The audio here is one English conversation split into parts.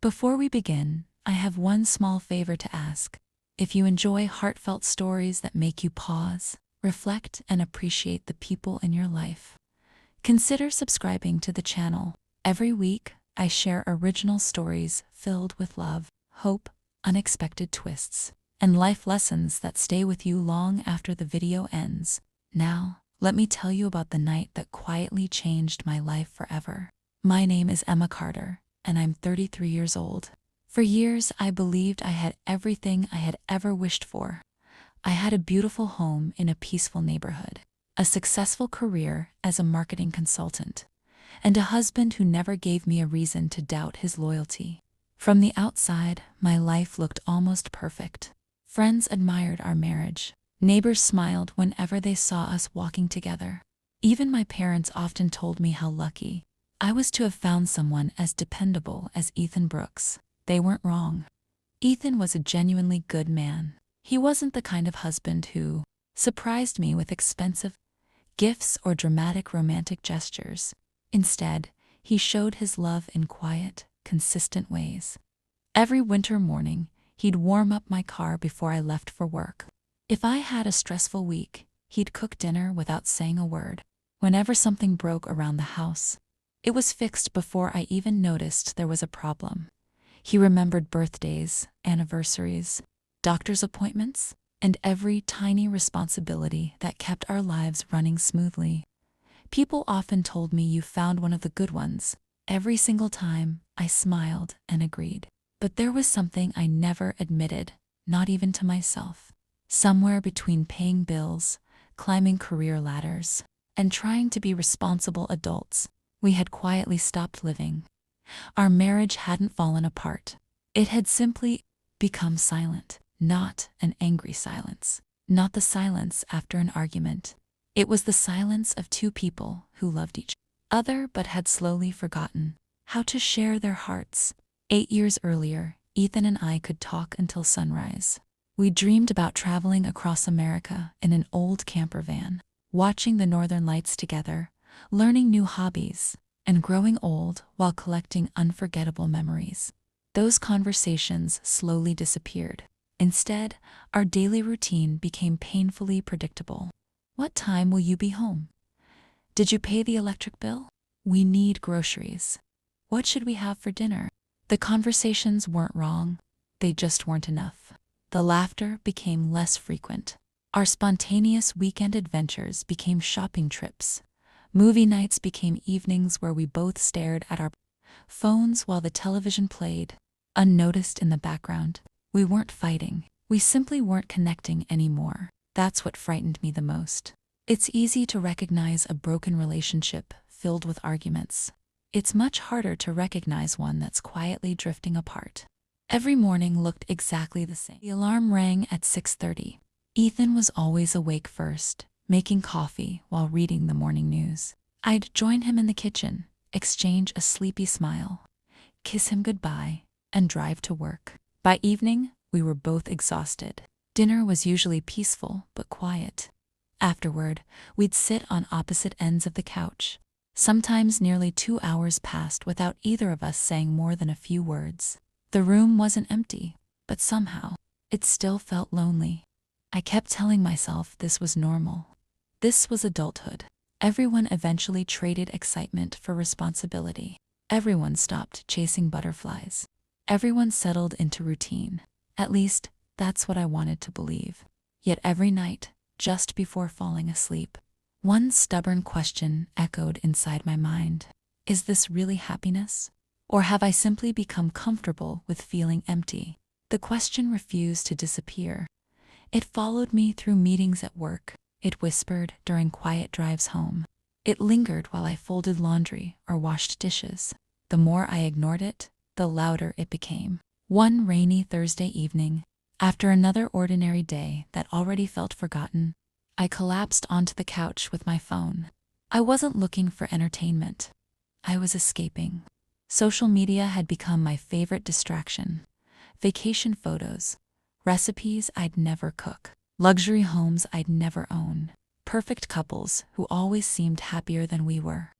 Before we begin, I have one small favor to ask. If you enjoy heartfelt stories that make you pause, reflect, and appreciate the people in your life, consider subscribing to the channel. Every week, I share original stories filled with love, hope, unexpected twists, and life lessons that stay with you long after the video ends. Now, let me tell you about the night that quietly changed my life forever. My name is Emma Carter, and I'm 33 years old. For years, I believed I had everything I had ever wished for. I had a beautiful home in a peaceful neighborhood, a successful career as a marketing consultant, and a husband who never gave me a reason to doubt his loyalty. From the outside, my life looked almost perfect. Friends admired our marriage. Neighbors smiled whenever they saw us walking together. Even my parents often told me how lucky I was to have found someone as dependable as Ethan Brooks. They weren't wrong. Ethan was a genuinely good man. He wasn't the kind of husband who surprised me with expensive gifts or dramatic romantic gestures. Instead, he showed his love in quiet, consistent ways. Every winter morning, he'd warm up my car before I left for work. If I had a stressful week, he'd cook dinner without saying a word. Whenever something broke around the house, it was fixed before I even noticed there was a problem. He remembered birthdays, anniversaries, doctor's appointments, and every tiny responsibility that kept our lives running smoothly. People often told me you found one of the good ones. Every single time, I smiled and agreed. But there was something I never admitted, not even to myself. Somewhere between paying bills, climbing career ladders, and trying to be responsible adults, we had quietly stopped living. Our marriage hadn't fallen apart. It had simply become silent, not an angry silence, not the silence after an argument. It was the silence of two people who loved each other but had slowly forgotten how to share their hearts. 8 years earlier, Ethan and I could talk until sunrise. We dreamed about traveling across America in an old camper van, watching the northern lights together, learning new hobbies, and growing old while collecting unforgettable memories. Those conversations slowly disappeared. Instead, our daily routine became painfully predictable. What time will you be home? Did you pay the electric bill? We need groceries. What should we have for dinner? The conversations weren't wrong, they just weren't enough. The laughter became less frequent. Our spontaneous weekend adventures became shopping trips. Movie nights became evenings where we both stared at our phones while the television played, unnoticed in the background. We weren't fighting. We simply weren't connecting anymore. That's what frightened me the most. It's easy to recognize a broken relationship filled with arguments. It's much harder to recognize one that's quietly drifting apart. Every morning looked exactly the same. The alarm rang at 6:30. Ethan was always awake first, making coffee while reading the morning news. I'd join him in the kitchen, exchange a sleepy smile, kiss him goodbye, and drive to work. By evening, we were both exhausted. Dinner was usually peaceful but quiet. Afterward, we'd sit on opposite ends of the couch. Sometimes nearly 2 hours passed without either of us saying more than a few words. The room wasn't empty, but somehow, it still felt lonely. I kept telling myself this was normal. This was adulthood. Everyone eventually traded excitement for responsibility. Everyone stopped chasing butterflies. Everyone settled into routine. At least, that's what I wanted to believe. Yet every night, just before falling asleep, one stubborn question echoed inside my mind. Is this really happiness? Or have I simply become comfortable with feeling empty? The question refused to disappear. It followed me through meetings at work. It whispered during quiet drives home. It lingered while I folded laundry or washed dishes. The more I ignored it, the louder it became. One rainy Thursday evening, after another ordinary day that already felt forgotten, I collapsed onto the couch with my phone. I wasn't looking for entertainment. I was escaping. Social media had become my favorite distraction. Vacation photos, recipes I'd never cook, luxury homes I'd never own, perfect couples who always seemed happier than we were.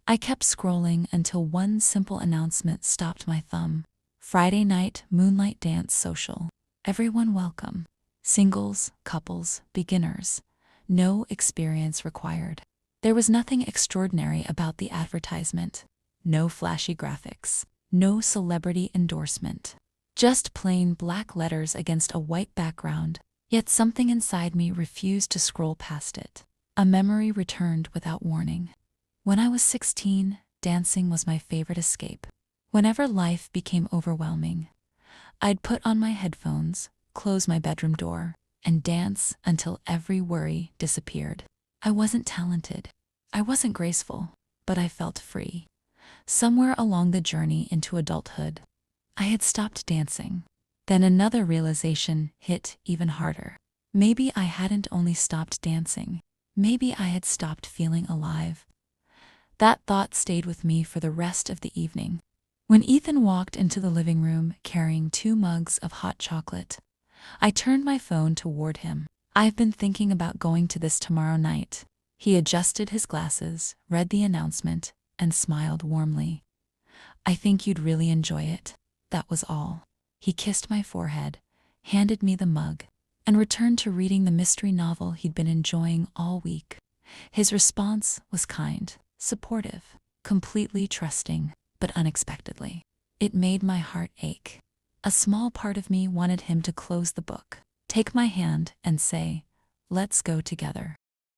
I kept scrolling until one simple announcement stopped my thumb. Friday night moonlight dance social. Everyone welcome. Singles, couples, beginners. No experience required. There was nothing extraordinary about the advertisement. No flashy graphics. No celebrity endorsement. Just plain black letters against a white background, yet something inside me refused to scroll past it. A memory returned without warning. When I was 16, dancing was my favorite escape. Whenever life became overwhelming, I'd put on my headphones, close my bedroom door, and dance until every worry disappeared. I wasn't talented. I wasn't graceful, but I felt free. Somewhere along the journey into adulthood, I had stopped dancing. Then another realization hit even harder. Maybe I hadn't only stopped dancing. Maybe I had stopped feeling alive. That thought stayed with me for the rest of the evening. When Ethan walked into the living room carrying 2 mugs of hot chocolate, I turned my phone toward him. "I've been thinking about going to this tomorrow night." He adjusted his glasses, read the announcement, and smiled warmly. "I think you'd really enjoy it." That was all. He kissed my forehead, handed me the mug, and returned to reading the mystery novel he'd been enjoying all week. His response was kind, supportive, completely trusting, but unexpectedly. It made my heart ache. A small part of me wanted him to close the book, take my hand, and say, "Let's go together."